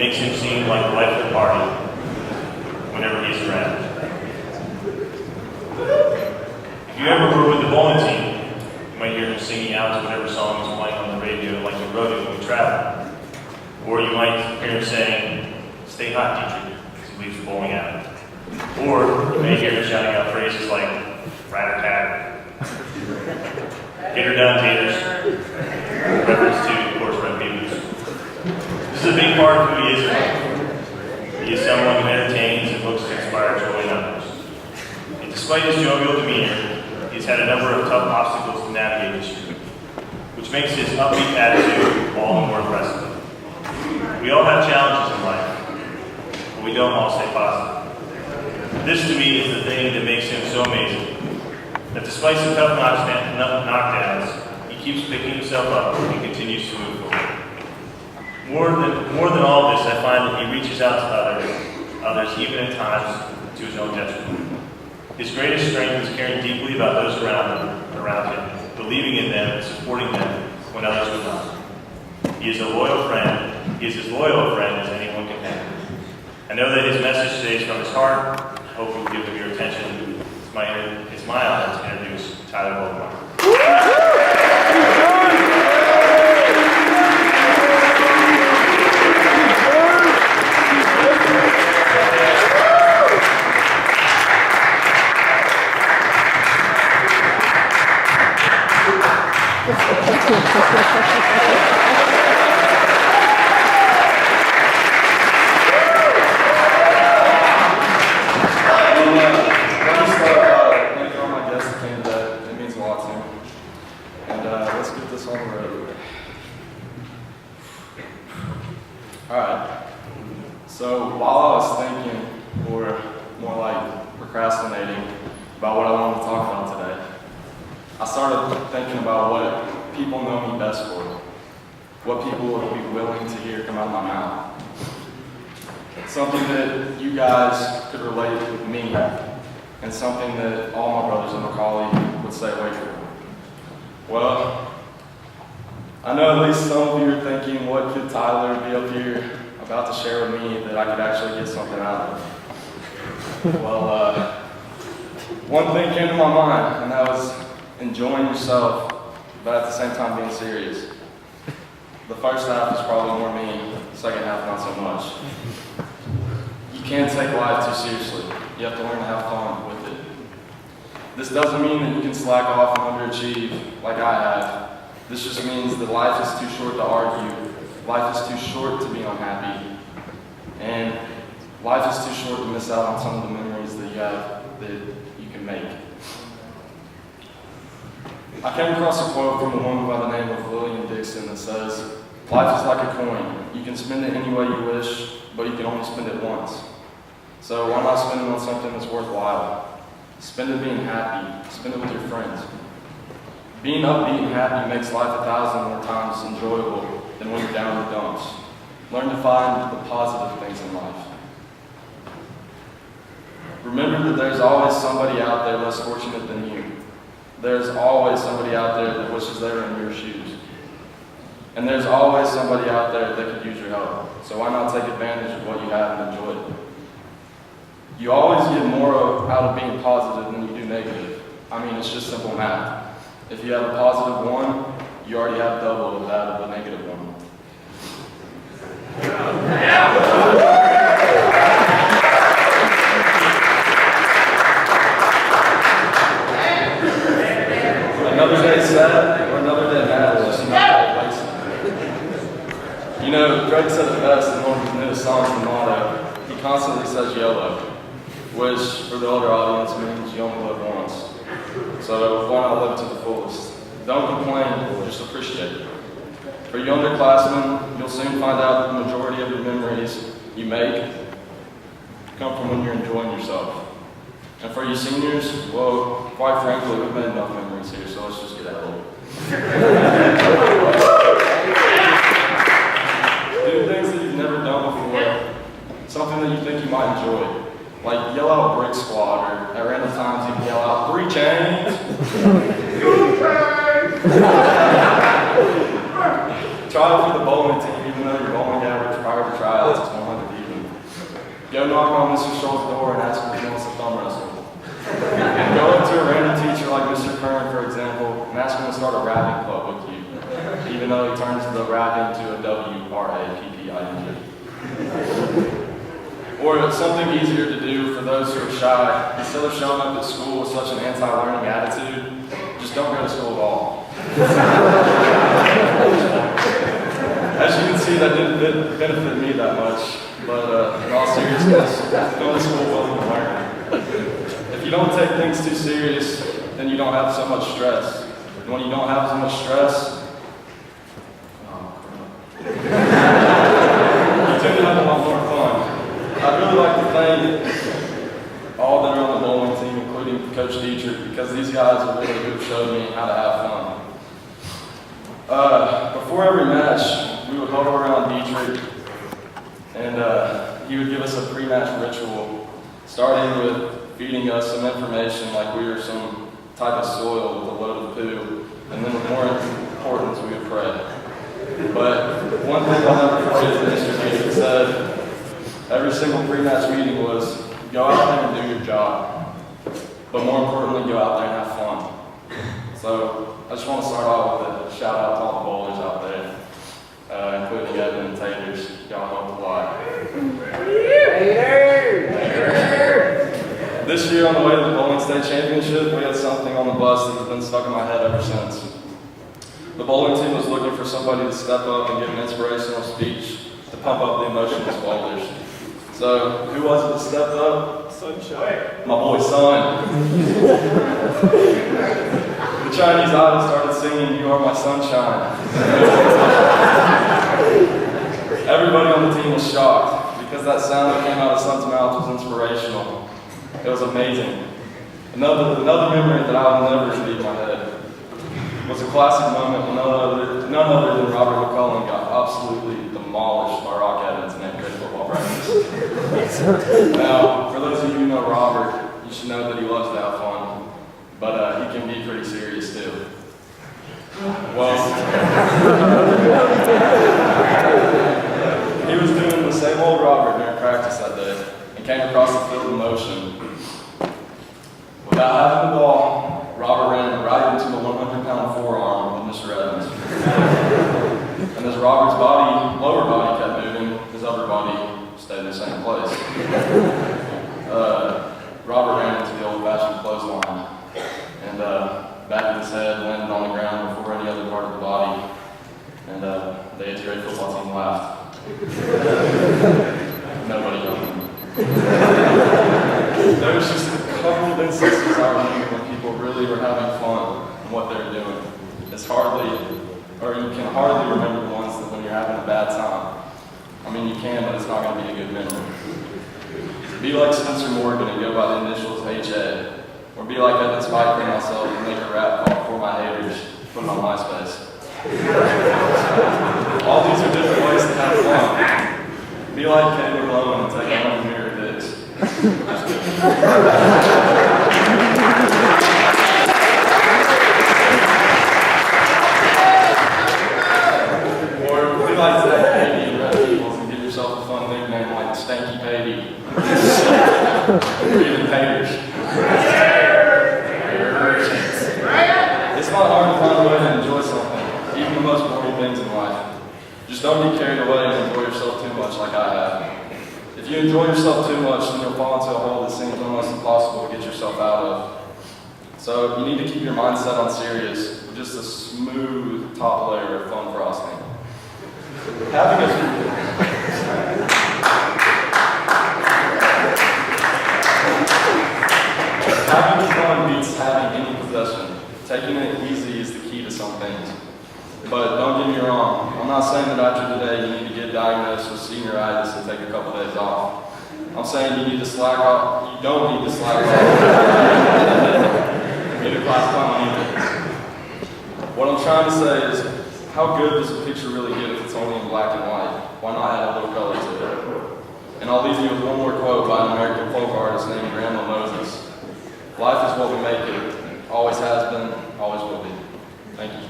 makes him seem like the life of the party whenever he's around. If you ever were with the bowling team, you might hear him singing out to whatever song is playing on the radio like we wrote it when we travel. Or you might hear him saying, "Stay hot, teacher," as he leaves the bowling alley. Or you may hear him shouting out phrases like, "Rat or tat," "Get her done, taters," reference to, of course, Red Beavers. This is a big part of who he is in life. He is someone who entertains and looks to inspire joy in others. And despite his jovial demeanor, he's had a number of tough obstacles to navigate this year, which makes his upbeat attitude all the more impressive. We all have challenges in life, but we don't all stay positive. This, to me, is the thing that makes him so amazing, that despite some tough knockdowns, he keeps picking himself up and continues to move forward. More than all this, I find that he reaches out to others even at times to his own detriment. His greatest strength is caring deeply about those around him, believing in them and supporting them when others would not. He is a loyal friend. He is as loyal a friend as anyone can have. I know that his message today is from his heart. I hope you'll give him your attention. It's my honor to introduce Tyler Vogelbach. Alright, so while I was thinking, or more like procrastinating, about what I wanted to talk about today, I started thinking about what people know me best for, what people would be willing to hear come out of my mouth. Something that you guys could relate with me, and something that all my brothers in Macaulay would stay away from. Well, I know at least some of you are thinking, what could Tyler be up here about to share with me that I could actually get something out of? Well, one thing came to my mind, and that was enjoying yourself, but at the same time being serious. The first half is probably more me, the second half not so much. You can't take life too seriously. You have to learn to have fun with it. This doesn't mean that you can slack off and underachieve like I have. This just means that life is too short to argue. Life is too short to be unhappy. And life is too short to miss out on some of the memories that you have that you can make. I came across a quote from a woman by the name of Lillian Dixon that says, "Life is like a coin. You can spend it any way you wish, but you can only spend it once. So why not spend it on something that's worthwhile? Spend it being happy. Spend it with your friends. Being upbeat and happy makes life 1,000 more times enjoyable than when you're down in the dumps. Learn to find the positive things in life. Remember that there's always somebody out there less fortunate than you. There's always somebody out there that wishes they were in your shoes. And there's always somebody out there that could use your help. So why not take advantage of what you have and enjoy it? You always get more out of being positive than you do negative. I mean, it's just simple math. If you have a positive one, you already have double of that of a negative one. Another day sad or another day mad is just not replacing. You know, Greg said it best in one of his newest songs, The Motto. He constantly says YOLO, which for the older audience means you only live once. So why not live to the fullest? Don't complain, just appreciate it. For younger underclassmen, you'll soon find out that the majority of your memories you make come from when you're enjoying yourself. And for you seniors, well, quite frankly, we've made enough memories here, so let's just get at it. Do things that you've never done before, something that you think you might enjoy. Like yell out brick squad, or at random times you can yell out 3 chains. 2 chains! Try out for the bowling team, even though your bowling average prior to tryouts is Go knock on Mr. Schultz's door and ask him if he wants to thumb wrestle. Go up to a random teacher like Mr. Kern, for example, and ask him to start a rapping club with you, even though he turns the rapping to a W-R-A-P-P-I-N-G. Or something easier to do for those who are shy. Instead of showing up at school with such an anti-learning attitude, just don't go to school at all. As you can see, that didn't benefit me that much, but in all seriousness, go to school willing to learn. If you don't take things too serious, then you don't have so much stress. And when you don't have so much stress, you tend to have a lot more fun. I'd really like to thank all that are on the bowling team, including Coach Dietrich, because these guys are really who have showed me how to have fun. Before every match, we would huddle around Dietrich, and he would give us a pre-match ritual, starting with feeding us some information like we were some type of soil with a load of poo, and then with more importance, we would pray. But one thing I'll never forget that Mr. Dietrich said every single pre-match meeting was, go out there and do your job, but more importantly, go out there and have fun. So I just want to start off with a shout out to all the bowlers out there, including Evan and Taters. Y'all helped a lot. This year on the way to the Bowling State Championship, we had something on the bus that has been stuck in my head ever since. The bowling team was looking for somebody to step up and give an inspirational speech to pump up the emotional bowlers. So, who was it that stepped up? Sunshine. My boy, Sun. The Chinese idol started singing, "You Are My Sunshine." Everybody on the team was shocked because that sound that came out of Sun's mouth was inspirational. It was amazing. Another memory that I will never leave my head was a classic moment when none other than Robert McCullum got absolutely demolished by Rock Evans in that great football practice. Now, for those of you who know Robert, you should know that he loves to have fun, but he can be pretty serious too. Well, he was doing the same old Robert during practice that day and came across the field in motion. Without having the ball, Robert ran right into a 100-pound forearm of Mr. Evans. And as Robert's lower body kept moving, his upper body stayed in the same place. Robert ran into the old-fashioned clothesline, and back of his head landed on the ground before any other part of the body, and the 8th grade football team laughed. Nobody helped him. There was just a couple of instances I remember when people really were having fun in what they were doing. You can hardly remember the ones that when you're having a bad time. I mean, you can, but it's not going to be a good memory. Be like Spencer Morgan and go by the initials HA. Or be like Evan Spiker and myself and make a rap called For My Haters, put it on MySpace. All these are different ways to have fun. Be like Caleb Lowen and take 100 mirror pics. Or be like Zach Beatty and Red Eagles and give yourself a fun nickname like Stanky Beatty. Or even Haters. It's not hard to find a way to enjoy something, even the most boring things in life. Just don't get carried away and enjoy yourself too much like I have. If you enjoy yourself too much, then you'll fall into a hole that seems almost impossible to get yourself out of. So you need to keep your mindset on serious with just a smooth top layer of fun frosting. Having fun beats having any possession. Taking it easy is the key to some things. But don't get me wrong, I'm not saying that after today you need to get diagnosed with senioritis and take a couple days off. I'm saying you need to slack off. You don't need to slack off. Get a class time either. What I'm trying to say is, how good does a picture really get if it's only in black and white? Why not add a little color to it? And I'll leave you with one more quote by an American folk artist named Grandma Moses. Life is what we make it. Always has been, always will be. Thank you.